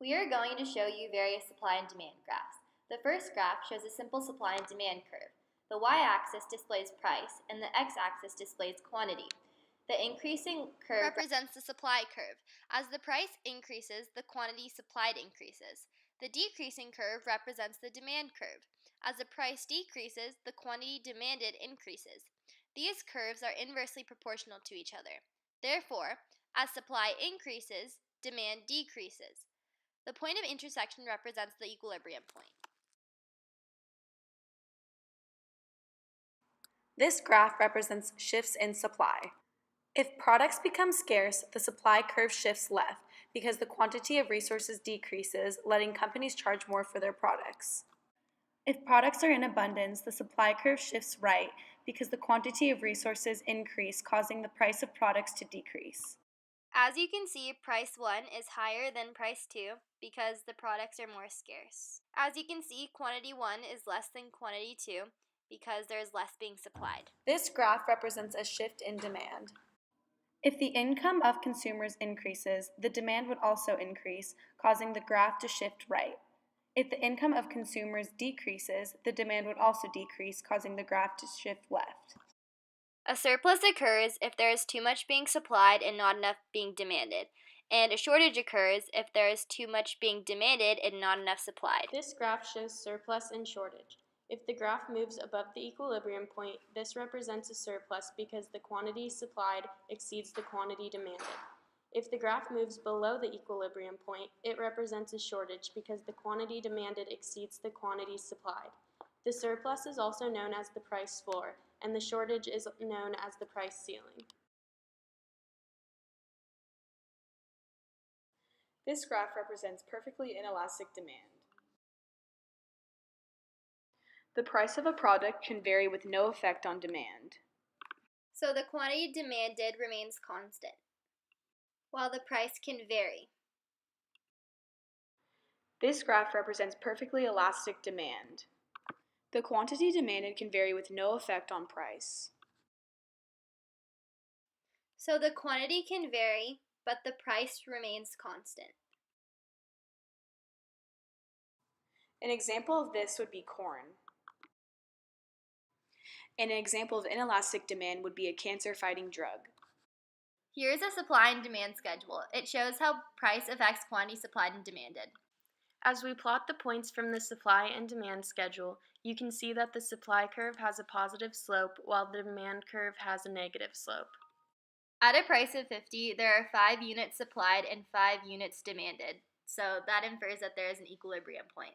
We are going to show you various supply and demand graphs. The first graph shows a simple supply and demand curve. The y-axis displays price, and the x-axis displays quantity. The increasing curve represents the supply curve. As the price increases, the quantity supplied increases. The decreasing curve represents the demand curve. As the price decreases, the quantity demanded increases. These curves are inversely proportional to each other. Therefore, as supply increases, demand decreases. The point of intersection represents the equilibrium point. This graph represents shifts in supply. If products become scarce, the supply curve shifts left because the quantity of resources decreases, letting companies charge more for their products. If products are in abundance, the supply curve shifts right because the quantity of resources increase, causing the price of products to decrease. As you can see, price 1 is higher than price 2 because the products are more scarce. As you can see, quantity 1 is less than quantity 2 because there is less being supplied. This graph represents a shift in demand. If the income of consumers increases, the demand would also increase, causing the graph to shift right. If the income of consumers decreases, the demand would also decrease, causing the graph to shift left. A surplus occurs if there is too much being supplied and not enough being demanded, and a shortage occurs if there is too much being demanded and not enough supplied. This graph shows surplus and shortage. If the graph moves above the equilibrium point, this represents a surplus because the quantity supplied exceeds the quantity demanded. If the graph moves below the equilibrium point, it represents a shortage because the quantity demanded exceeds the quantity supplied. The surplus is also known as the price floor, and the shortage is known as the price ceiling. This graph represents perfectly inelastic demand. The price of a product can vary with no effect on demand. So the quantity demanded remains constant, while the price can vary. This graph represents perfectly elastic demand. The quantity demanded can vary with no effect on price. So the quantity can vary, but the price remains constant. An example of this would be corn. And an example of inelastic demand would be a cancer-fighting drug. Here's a supply and demand schedule. It shows how price affects quantity supplied and demanded. As we plot the points from the supply and demand schedule, you can see that the supply curve has a positive slope while the demand curve has a negative slope. At a price of 50, there are 5 units supplied and 5 units demanded. So that infers that there is an equilibrium point.